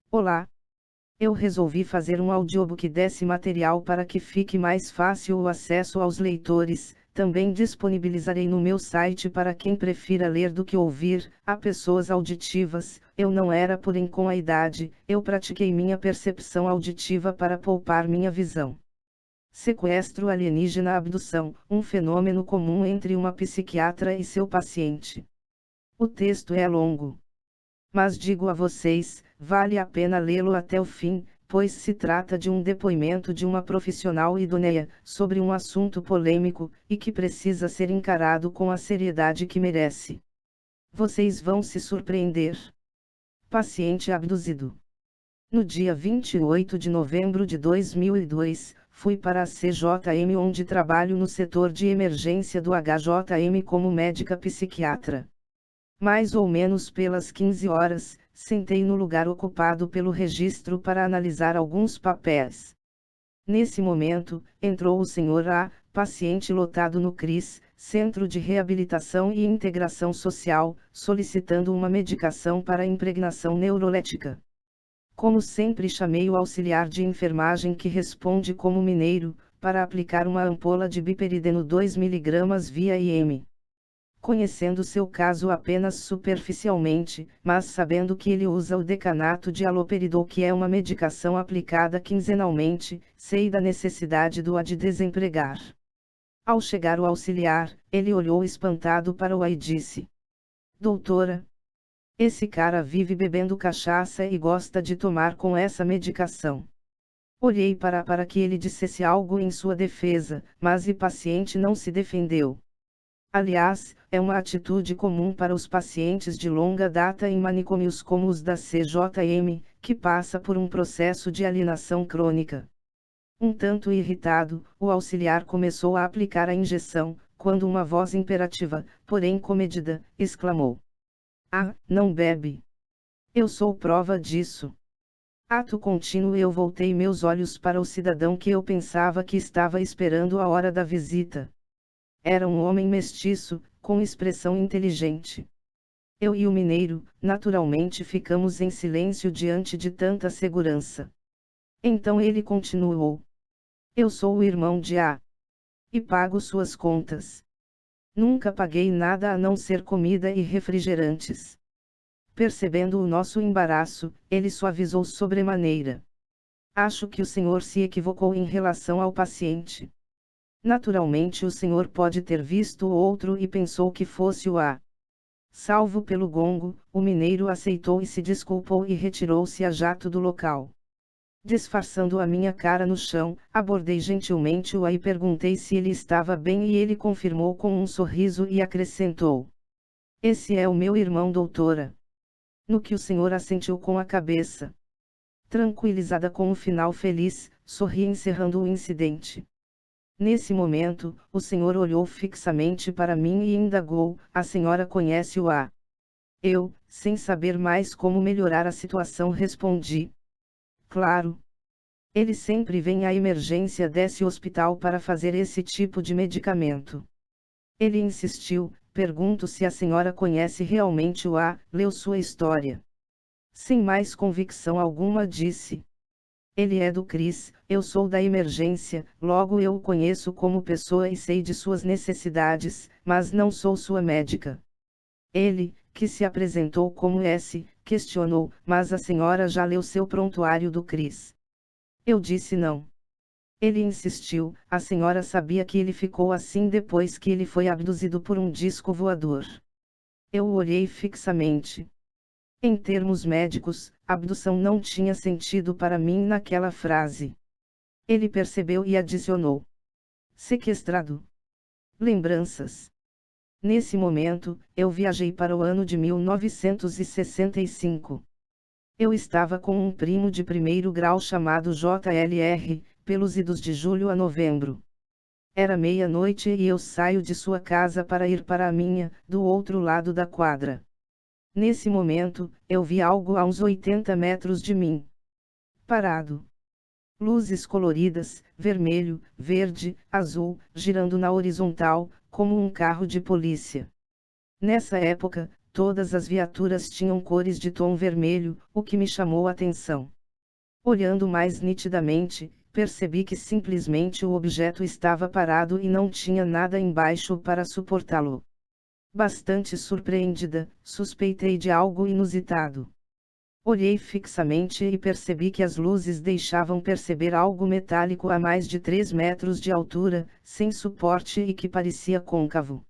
Olá! Eu resolvi fazer um audiobook desse material para que fique mais fácil o acesso aos leitores. Também disponibilizarei no meu site para quem prefira ler do que ouvir. Há pessoas auditivas. Eu não era, porém com a idade, eu pratiquei minha percepção auditiva para poupar minha visão. Sequestro alienígena abdução, um fenômeno comum entre uma psiquiatra e seu paciente. O texto é longo. Mas digo a vocês, vale a pena lê-lo até o fim, pois se trata de um depoimento de uma profissional idônea, sobre um assunto polêmico, e que precisa ser encarado com a seriedade que merece. Vocês vão se surpreender. Paciente abduzido. No dia 28 de novembro de 2002, fui para a CJM, onde trabalho no setor de emergência do HJM como médica psiquiatra. Mais ou menos pelas 15 horas, sentei no lugar ocupado pelo registro para analisar alguns papéis. Nesse momento, entrou o Sr. A, paciente lotado no CRIS, Centro de Reabilitação e Integração Social, solicitando uma medicação para impregnação neurolética. Como sempre, chamei o auxiliar de enfermagem, que responde como mineiro, para aplicar uma ampola de biperideno 2 mg via IM. Conhecendo seu caso apenas superficialmente, mas sabendo que ele usa o decanato de haloperidol, que é uma medicação aplicada quinzenalmente, sei da necessidade do A de desempregar. Ao chegar o auxiliar, ele olhou espantado para o A e disse: Doutora, esse cara vive bebendo cachaça e gosta de tomar com essa medicação. Olhei para que ele dissesse algo em sua defesa, mas o paciente não se defendeu. Aliás, é uma atitude comum para os pacientes de longa data em manicômios como os da CJM, que passa por um processo de alienação crônica. Um tanto irritado, o auxiliar começou a aplicar a injeção, quando uma voz imperativa, porém comedida, exclamou: Ah, não bebe! Eu sou prova disso. Ato contínuo, eu voltei meus olhos para o cidadão que eu pensava que estava esperando a hora da visita. Era um homem mestiço, com expressão inteligente. Eu e o mineiro, naturalmente, ficamos em silêncio diante de tanta segurança. Então ele continuou: Eu sou o irmão de A. E pago suas contas. Nunca paguei nada a não ser comida e refrigerantes. Percebendo o nosso embaraço, ele suavizou sobremaneira. Acho que o senhor se equivocou em relação ao paciente. Naturalmente o senhor pode ter visto o outro e pensou que fosse o A. Salvo pelo gongo, o mineiro aceitou e se desculpou e retirou-se a jato do local. Disfarçando a minha cara no chão, abordei gentilmente o A e perguntei se ele estava bem, e ele confirmou com um sorriso e acrescentou: Esse é o meu irmão, doutora. No que o senhor assentiu com a cabeça. Tranquilizada com o final feliz, sorri, encerrando o incidente. Nesse momento, o senhor olhou fixamente para mim e indagou: A senhora conhece o A? Eu, sem saber mais como melhorar a situação, respondi: Claro. Ele sempre vem à emergência desse hospital para fazer esse tipo de medicamento. Ele insistiu: Pergunto se a senhora conhece realmente o A, leu sua história. Sem mais convicção alguma, disse: Ele é do CRIS, eu sou da emergência, logo eu o conheço como pessoa e sei de suas necessidades, mas não sou sua médica. Ele, que se apresentou como S, questionou: Mas a senhora já leu seu prontuário do CRIS? Eu disse não. Ele insistiu: A senhora sabia que ele ficou assim depois que ele foi abduzido por um disco voador? Eu o olhei fixamente. Em termos médicos, abdução não tinha sentido para mim naquela frase. Ele percebeu e adicionou: Sequestrado. Lembranças. Nesse momento, eu viajei para o ano de 1965. Eu estava com um primo de primeiro grau chamado JLR, pelos idos de julho a novembro. Era meia-noite e eu saio de sua casa para ir para a minha, do outro lado da quadra. Nesse momento, eu vi algo a uns 80 metros de mim. Parado. Luzes coloridas, vermelho, verde, azul, girando na horizontal, como um carro de polícia. Nessa época, Todas as viaturas tinham cores de tom vermelho, o que me chamou a atenção. Olhando mais nitidamente, percebi que simplesmente o objeto estava parado e não tinha nada embaixo para suportá-lo. Bastante surpreendida, suspeitei de algo inusitado. Olhei fixamente e percebi que as luzes deixavam perceber algo metálico a mais de 3 metros de altura, sem suporte e que parecia côncavo.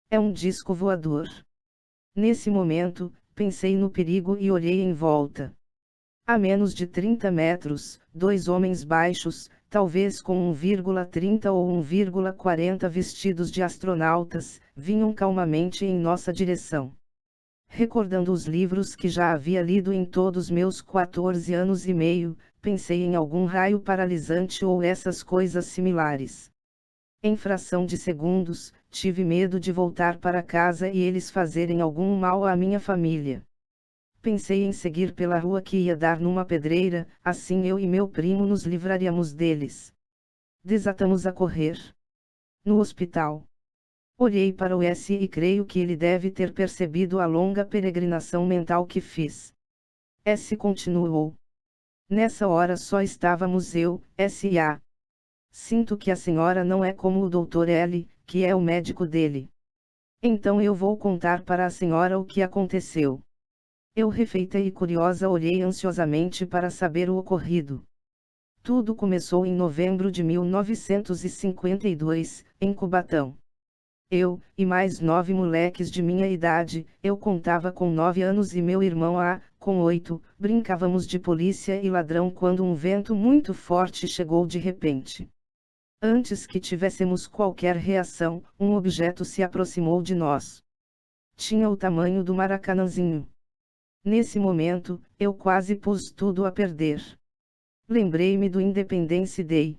É um disco voador. Nesse momento, pensei no perigo e olhei em volta. A menos de 30 metros, 2 homens baixos, talvez com 1,30 ou 1,40 vestidos de astronautas, vinham calmamente em nossa direção. Recordando os livros que já havia lido em todos meus 14 anos e meio, pensei em algum raio paralisante ou essas coisas similares. Em fração de segundos, tive medo de voltar para casa e eles fazerem algum mal à minha família. Pensei em seguir pela rua que ia dar numa pedreira, assim eu e meu primo nos livraríamos deles. Desatamos a correr. No hospital. Olhei para o S e creio que ele deve ter percebido a longa peregrinação mental que fiz. S continuou. Nessa hora só estávamos eu, S e A. Sinto que a senhora não é como o Dr. L, que é o médico dele. Então eu vou contar para a senhora o que aconteceu. Eu refeita e curiosa olhei ansiosamente para saber o ocorrido. Tudo começou em novembro de 1952, em Cubatão. Eu, e mais 9 moleques de minha idade, eu contava com 9 anos e meu irmão A, com 8, brincávamos de polícia e ladrão quando um vento muito forte chegou de repente. Antes que tivéssemos qualquer reação, um objeto se aproximou de nós. Tinha o tamanho do Maracanãzinho. Nesse momento, eu quase pus tudo a perder. Lembrei-me do Independence Day.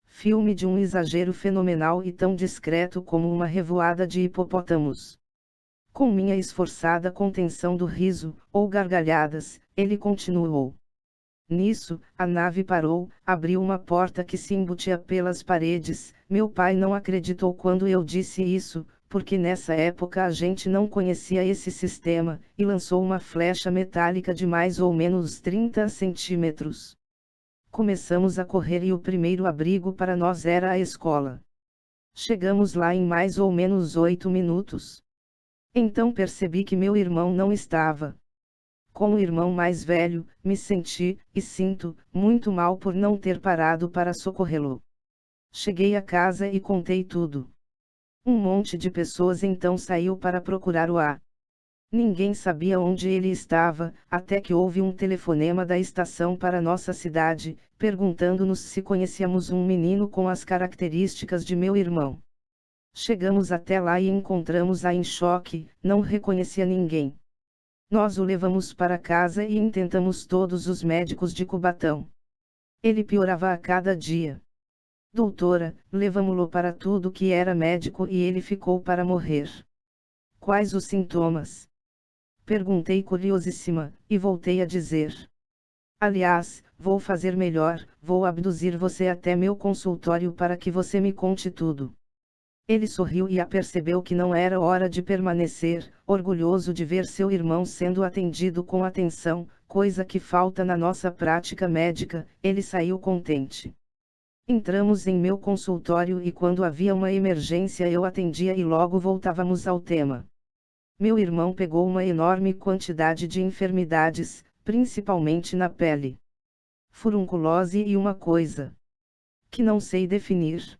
Filme de um exagero fenomenal e tão discreto como uma revoada de hipopótamos. Com minha esforçada contenção do riso, ou gargalhadas, ele continuou. Nisso, a nave parou, abriu uma porta que se embutia pelas paredes. Meu pai não acreditou quando eu disse isso, porque nessa época a gente não conhecia esse sistema, e lançou uma flecha metálica de mais ou menos 30 centímetros. Começamos a correr e o primeiro abrigo para nós era a escola. Chegamos lá em mais ou menos 8 minutos. Então percebi que meu irmão não estava. Como irmão mais velho, me senti, e sinto, muito mal por não ter parado para socorrê-lo. Cheguei a casa e contei tudo. Um monte de pessoas então saiu para procurar o A. Ninguém sabia onde ele estava, até que houve um telefonema da estação para nossa cidade, perguntando-nos se conhecíamos um menino com as características de meu irmão. Chegamos até lá e encontramos-a em choque, não reconhecia ninguém. Nós o levamos para casa e intentamos todos os médicos de Cubatão. Ele piorava a cada dia. Doutora, levamo-lo para tudo que era médico e ele ficou para morrer. Quais os sintomas? Perguntei curiosíssima, e voltei a dizer. Aliás, vou fazer melhor, vou abduzir você até meu consultório para que você me conte tudo. Ele sorriu e apercebeu que não era hora de permanecer, orgulhoso de ver seu irmão sendo atendido com atenção, coisa que falta na nossa prática médica. Ele saiu contente. Entramos em meu consultório e quando havia uma emergência eu atendia e logo voltávamos ao tema. Meu irmão pegou uma enorme quantidade de enfermidades, principalmente na pele. Furunculose e uma coisa que não sei definir.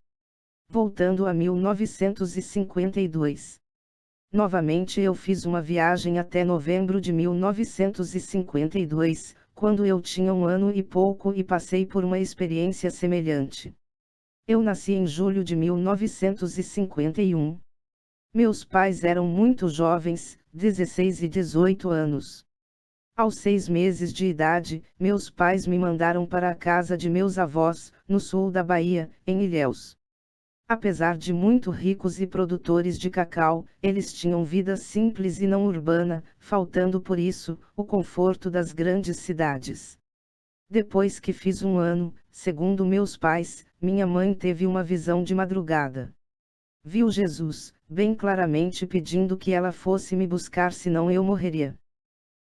Voltando a 1952. Novamente eu fiz uma viagem até novembro de 1952, quando eu tinha 1 ano e pouco e passei por uma experiência semelhante. Eu nasci em julho de 1951. Meus pais eram muito jovens, 16 e 18 anos. Aos 6 meses de idade, meus pais me mandaram para a casa de meus avós, no sul da Bahia, em Ilhéus. Apesar de muito ricos e produtores de cacau, eles tinham vida simples e não urbana, faltando por isso, o conforto das grandes cidades. Depois que fiz 1 ano, segundo meus pais, minha mãe teve uma visão de madrugada. Viu Jesus, bem claramente pedindo que ela fosse me buscar, senão eu morreria.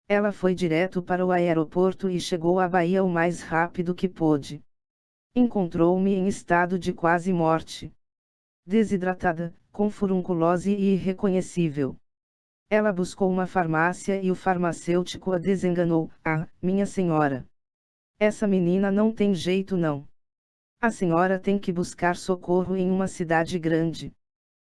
Ela foi direto para o aeroporto e chegou à Bahia o mais rápido que pôde. Encontrou-me em estado de quase morte. Desidratada, com furunculose e irreconhecível. Ela buscou uma farmácia e o farmacêutico a desenganou. Ah, minha senhora! Essa menina não tem jeito não. A senhora tem que buscar socorro em uma cidade grande.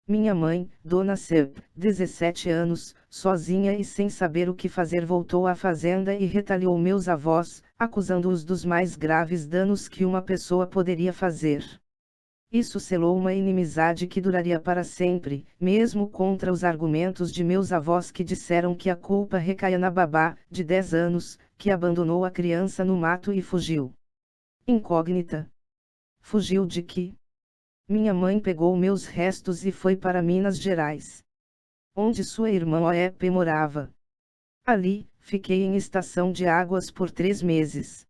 Minha mãe, Dona Seb, 17 anos, sozinha e sem saber o que fazer, voltou à fazenda e retaliou meus avós, acusando-os dos mais graves danos que uma pessoa poderia fazer. Isso selou uma inimizade que duraria para sempre, mesmo contra os argumentos de meus avós que disseram que a culpa recaia na babá, de 10 anos, que abandonou a criança no mato e fugiu. Incógnita. Fugiu de quê? Minha mãe pegou meus restos e foi para Minas Gerais, onde sua irmã Oep morava. Ali, fiquei em estação de águas por 3 meses.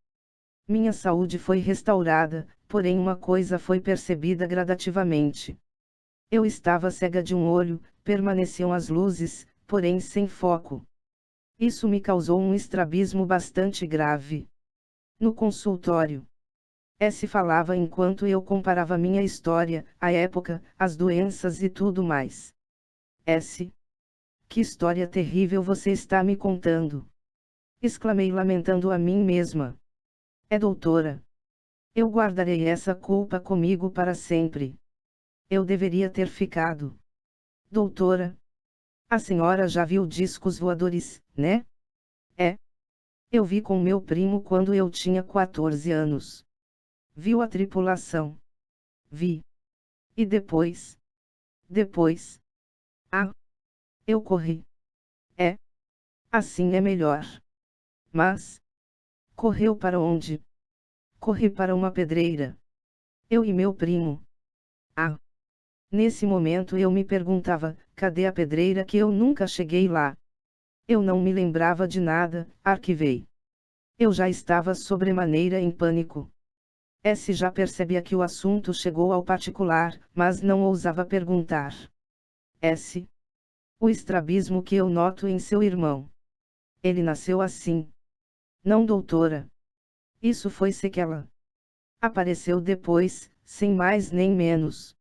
Minha saúde foi restaurada, porém uma coisa foi percebida gradativamente. Eu estava cega de um olho, permaneciam as luzes, porém sem foco. Isso me causou um estrabismo bastante grave. No consultório, se falava enquanto eu comparava minha história, a época, as doenças e tudo mais. Que história terrível você está me contando! Exclamei lamentando a mim mesma. Doutora. Eu guardarei essa culpa comigo para sempre. Eu deveria ter ficado. Doutora. A senhora já viu discos voadores, né? Eu vi com meu primo quando eu tinha 14 anos. Viu a tripulação? Vi. E depois? Depois? Ah! Eu corri. Assim é melhor. Mas? Correu para onde? Corri para uma pedreira. Eu e meu primo. Ah! Nesse momento eu me perguntava, cadê a pedreira que eu nunca cheguei lá? Eu não me lembrava de nada, arquivei. Eu já estava sobremaneira em pânico. Já percebia que o assunto chegou ao particular, mas não ousava perguntar. O estrabismo que eu noto em seu irmão. Ele nasceu assim. Não, doutora. Isso foi sequela. Apareceu depois, sem mais nem menos.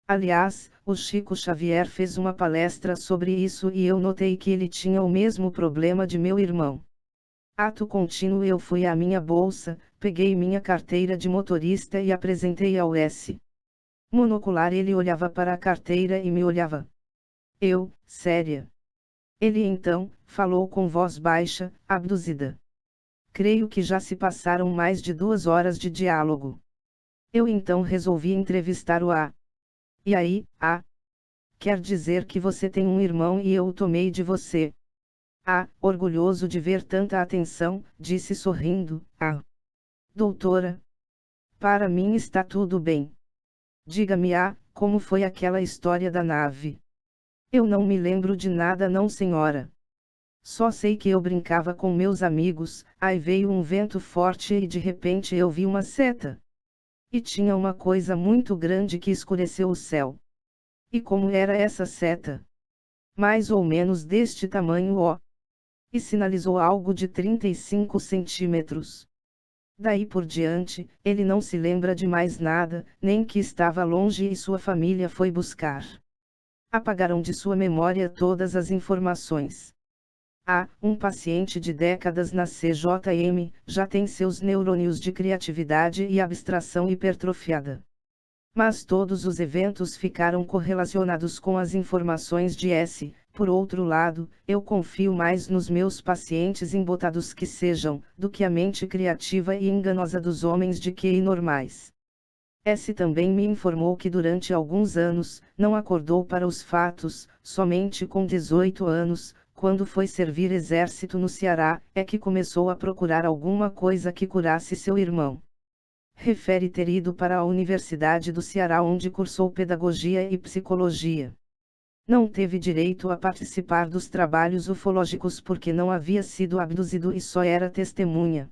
Aliás, o Chico Xavier fez uma palestra sobre isso e eu notei que ele tinha o mesmo problema de meu irmão. Ato contínuo eu fui à minha bolsa, peguei minha carteira de motorista e apresentei ao monocular. Ele olhava para a carteira e me olhava. Eu, séria. Ele então, falou com voz baixa, abduzida. Creio que já se passaram mais de 2 horas de diálogo. Eu então resolvi entrevistar o E aí, quer dizer que você tem um irmão e eu o tomei de você. Orgulhoso de ver tanta atenção, disse sorrindo. Doutora. Para mim está tudo bem. Diga-me, como foi aquela história da nave? Eu não me lembro de nada não, senhora. Só sei que eu brincava com meus amigos, aí veio um vento forte e de repente eu vi uma seta. E tinha uma coisa muito grande que escureceu o céu. E como era essa seta? Mais ou menos deste tamanho, e sinalizou algo de 35 centímetros. Daí por diante, ele não se lembra de mais nada, nem que estava longe e sua família foi buscar. Apagaram de sua memória todas as informações. Um paciente de décadas na CJM, já tem seus neurônios de criatividade e abstração hipertrofiada. Mas todos os eventos ficaram correlacionados com as informações de Por outro lado, eu confio mais nos meus pacientes embotados que sejam, do que a mente criativa e enganosa dos homens de QI normais. Também me informou que durante alguns anos, não acordou para os fatos, somente com 18 anos, quando foi servir exército no Ceará, que começou a procurar alguma coisa que curasse seu irmão. Refere ter ido para a Universidade do Ceará onde cursou pedagogia e psicologia. Não teve direito a participar dos trabalhos ufológicos porque não havia sido abduzido e só era testemunha.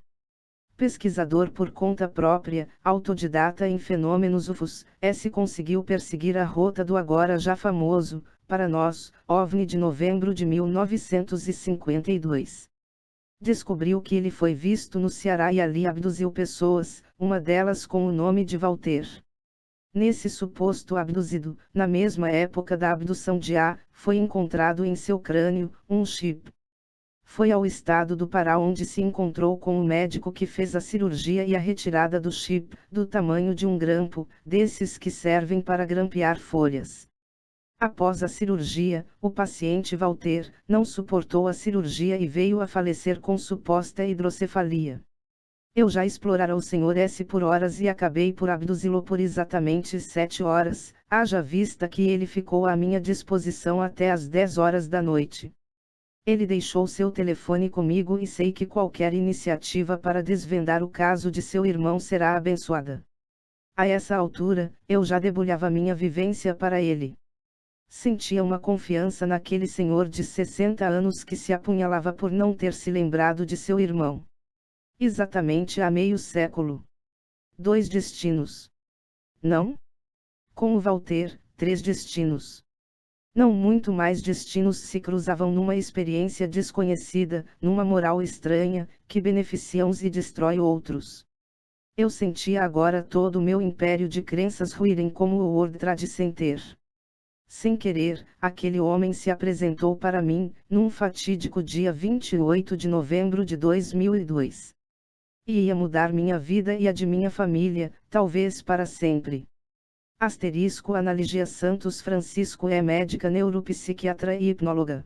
pesquisador por conta própria, autodidata em fenômenos UFOs, conseguiu perseguir a rota do agora já famoso, para nós, OVNI de novembro de 1952. Descobriu que ele foi visto no Ceará e ali abduziu pessoas, uma delas com o nome de Walter. Nesse suposto abduzido, na mesma época da abdução de A, foi encontrado em seu crânio, um chip. Foi ao estado do Pará onde se encontrou com o médico que fez a cirurgia e a retirada do chip, do tamanho de um grampo, desses que servem para grampear folhas. Após a cirurgia, o paciente Walter não suportou a cirurgia e veio a falecer com suposta hidrocefalia. Eu já explorara o Sr. S por horas e acabei por abduzi-lo por exatamente 7 horas, haja vista que ele ficou à minha disposição até às 10 horas da noite. Ele deixou seu telefone comigo e sei que qualquer iniciativa para desvendar o caso de seu irmão será abençoada. A essa altura, eu já debulhava minha vivência para ele. Sentia uma confiança naquele senhor de 60 anos que se apunhalava por não ter se lembrado de seu irmão. Exatamente há meio século. 2 destinos. Não? Com o Walter, 3 destinos. Não muito mais destinos se cruzavam numa experiência desconhecida, numa moral estranha, que beneficia uns e destrói outros. Eu sentia agora todo o meu império de crenças ruírem como o World Trade Center. Sem querer, aquele homem se apresentou para mim, num fatídico dia 28 de novembro de 2002. E ia mudar minha vida e a de minha família, talvez para sempre. Asterisco Analigia Santos Francisco é médica neuropsiquiatra e hipnóloga.